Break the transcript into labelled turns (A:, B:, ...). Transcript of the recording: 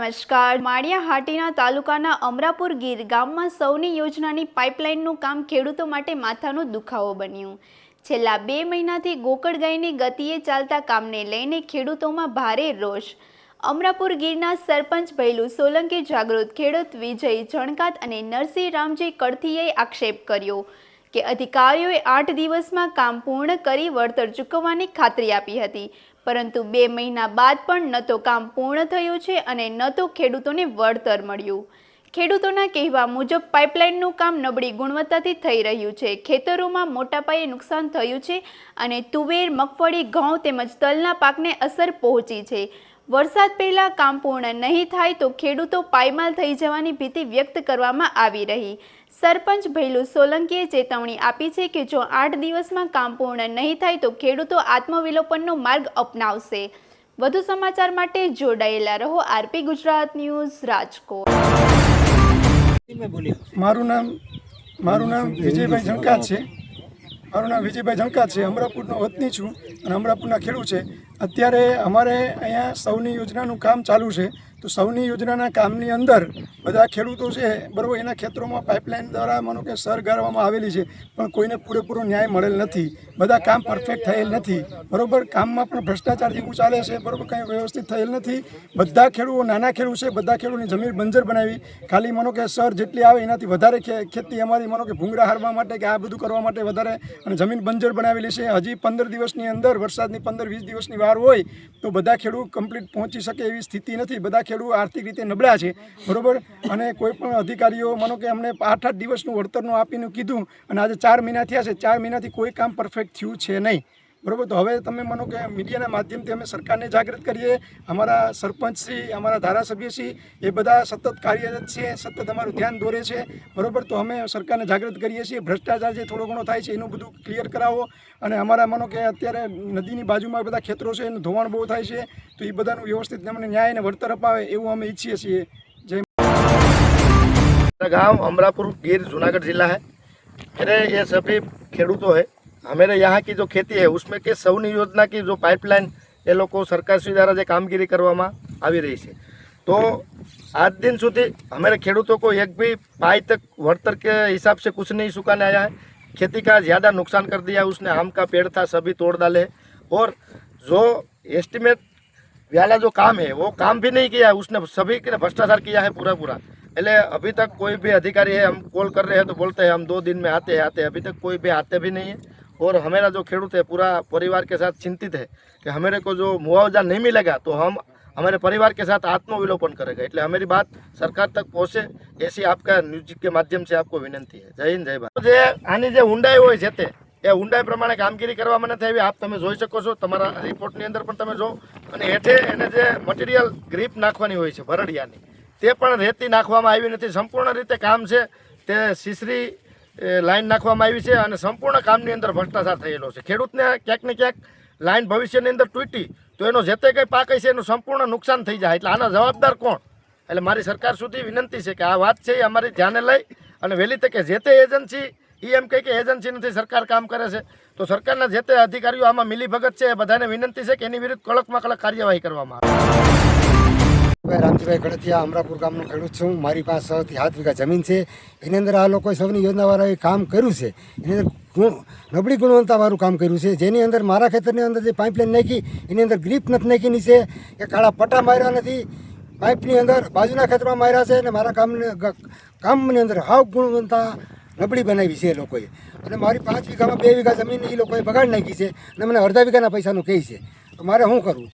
A: નમસ્કાર। માળિયાહાટીના તાલુકાના અમરાપુર ગીર ગામમાં સૌની યોજનાની પાઇપલાઇનનું કામ ખેડૂતો માટે માથાનો દુખાવો બન્યું। છેલ્લા 2 મહિનાથી ગોકળ ગાયની ગતિએ ચાલતા કામને લઈને ખેડૂતોમાં ભારે રોષ। અમરાપુર ગીરના સરપંચ ભૈલુ સોલંકી, જાગૃત ખેડૂત વિજય જણકાત અને નરસિંહ રામજી કડથીએ આક્ષેપ કર્યો કે અધિકારીઓએ 8 દિવસમાં કામ પૂર્ણ કરી વળતર ચૂકવવાની ખાતરી આપી હતી, પરંતુ 2 મહિના બાદ પણ ન તો કામ પૂર્ણ થયું છે અને ન તો ખેડૂતોને વળતર મળ્યું। ખેડૂતોના કહેવા મુજબ પાઇપલાઇનનું કામ નબળી ગુણવત્તાથી થઈ રહ્યું છે। ખેતરોમાં મોટા પાયે નુકસાન થયું છે અને તુવેર, મગફળી, ઘઉં તેમજ તલના પાકને અસર પહોંચી છે। વરસાદ પહેલા કામ પૂર્ણ નહીં થાય તો ખેડૂતો પાયમાલ થઈ જવાની ભીતિ વ્યક્ત કરવામાં આવી રહી। સરપંચ ભૈલુ સોલંકીએ ચેતવણી આપી છે કે જો 8 દિવસમાં કામ પૂર્ણ નહીં થાય તો ખેડૂતો આત્મવિલોપનનો માર્ગ અપનાવશે। વધુ સમાચાર માટે જોડાયેલા રહો આરપી ગુજરાત ન્યૂઝ, રાજકોટ।
B: મારું નામ વિજયભાઈ જણકાત છે। અમરાપુરનો વતની છું અને અમરાપુરના ખેડૂત છે। અત્યારે અમારે અહીંયા સૌની યોજનાનું કામ ચાલુ છે, તો સૌની યોજનાના કામની અંદર બધા ખેડૂતો છે બરાબર, એના ખેતરોમાં પાઇપલાઇન દ્વારા માનો કે સર ગાળવામાં આવેલી છે, પણ કોઈને પૂરેપૂરો ન્યાય મળેલ નથી। બધા કામ પરફેક્ટ થયેલ નથી બરાબર, કામમાં પણ ભ્રષ્ટાચાર જેવું ચાલે છે બરાબર, કંઈ વ્યવસ્થિત થયેલ નથી। બધા ખેડૂતો નાના ખેડૂત છે, બધા ખેડૂતની જમીન બંજર બનાવી, ખાલી માનો કે સર જેટલી આવે એનાથી વધારે ખેતી અમારી માનો કે ભૂંગળા હારવા માટે કે આ બધું કરવા માટે વધારે અને જમીન બંજર બનાવેલી છે। હજી 15 દિવસની અંદર વરસાદની 15-20 દિવસની વાર હોય તો બધા ખેડૂત કમ્પ્લીટ પહોંચી શકે એવી સ્થિતિ નથી। બધા ખેડૂત આર્થિક રીતે નબળા છે બરાબર, અને કોઈ પણ અધિકારીઓ માનો કે અમને 8 દિવસનું વળતરનું આપીને કીધું અને આજે 4 મહિના થયા છે, 4 મહિનાથી કોઈ કામ પરફેક્ટ થયું છે નહીં બરાબર। તો હવે તમે માનો કે મીડિયાના માધ્યમથી અમે સરકારને જાગૃત કરીએ, અમારા સરપંચશ્રી, અમારા ધારાસભ્યશ્રી એ બધા સતત કાર્યરત છે, સતત અમારું ધ્યાન દોરે છે બરાબર। તો અમે સરકારને જાગૃત કરીએ છીએ, ભ્રષ્ટાચાર જે થોડો ઘણો થાય છે એનું બધું ક્લિયર કરાવો, અને અમારા માનો કે અત્યારે નદીની બાજુમાં બધા ખેતરો છે એનું ધોવાણ બહુ થાય છે, તો એ બધાનું વ્યવસ્થિત અમને ન્યાય અને વળતર અપાવે એવું અમે ઈચ્છીએ છીએ।
C: गांव अमरापुर गिर जूनागढ़ जिला है। मेरे ये सभी खेडूतों है, हमारे यहाँ की जो खेती है उसमें के सौनी योजना की जो पाइपलाइन ये लोग को सरकार श्री द्वारा जो कामगीरी કરવામાં આવી રહી છે, तो आज दिन સુધી हमारे खेडूतों को एक भी पाई तक वड़तर के हिसाब से कुछ नहीं सुखाने आया है। खेती का ज़्यादा नुकसान कर दिया, उसने आम का पेड़ था सभी तोड़ डाले, और जो एस्टिमेट वाला जो काम है वो काम भी नहीं किया है, उसने सभी के भ्रष्टाचार किया है पूरा। पहले अभी तक कोई भी अधिकारी है, हम कॉल कर रहे हैं तो बोलते हैं हम 2 दिन में आते हैं, अभी तक कोई भी आते भी नहीं है। और हमारा जो खेडूत है पूरा परिवार के साथ चिंतित है कि हमारे को जो मुआवजा नहीं मिलेगा तो हम हमारे परिवार के साथ आत्मविलोपन करेगा। એટલે हमारी बात सरकार तक पहुँचे ऐसी आपका न्यूज के माध्यम से आपको विनंती है। जय हिंद, जय भारत। જે આની જે ઊંડાઈ હોય છે તે એ ઊંડાઈ પ્રમાણે કામગીરી કરવામાં નથી આવી, આપ તમે જોઈ શકો છો તમારા રિપોર્ટની અંદર પણ તમે જો, અને હેઠે એને જે મટીરિયલ ગ્રીપ નાખવાની હોય છે ભરડિયાની તે પણ રેતી નાખવામાં આવી નથી। સંપૂર્ણ રીતે કામ છે તે સીસરી લાઈન નાખવામાં આવી છે અને સંપૂર્ણ કામની અંદર ભ્રષ્ટાચાર થયેલો છે। ખેડૂતને ક્યાંક ને ક્યાંક લાઈન ભવિષ્યની અંદર તૂટી તો એનો જે તે કંઈ પાક હશે એનું સંપૂર્ણ નુકસાન થઈ જાય, એટલે આના જવાબદાર કોણ? એટલે મારી સરકાર સુધી વિનંતી છે કે આ વાત છે એ અમારી ધ્યાને લઈ અને વહેલી તકે જે તે એજન્સી એમ કહે કે એજન્સી નથી સરકાર કામ કરે છે, તો સરકારના જે તે અધિકારીઓ આમાં મિલીભગત છે એ બધાને વિનંતી છે કે એની વિરુદ્ધ કડકમાં કડક કાર્યવાહી કરવામાં આવે।
D: રામજીભાઈ કડથિયા, અમરાપુર ગામનો ખેડૂત છું। મારી પાસે 7 વીઘા જમીન છે, એની અંદર આ લોકોએ સૌની યોજનાવાળાએ કામ કર્યું છે, એની અંદર નબળી ગુણવત્તાવાળું કામ કર્યું છે, જેની અંદર મારા ખેતરની અંદર જે પાઇપલાઇન નાખી એની અંદર ગ્રીપ નથી નાખી નીચે, કે કાળા પટ્ટા માર્યા નથી, પાઇપની અંદર બાજુના ખેતરમાં માર્યા છે, અને મારા કામની અંદર હાવ ગુણવત્તા નબળી બનાવી છે એ લોકોએ, અને મારી 5 વીઘામાં 2 વીઘા જમીન એ લોકોએ બગાડી નાખી છે, અને મને અડધા વીઘાના પૈસાનું કહે છે, તો મારે શું કરવું?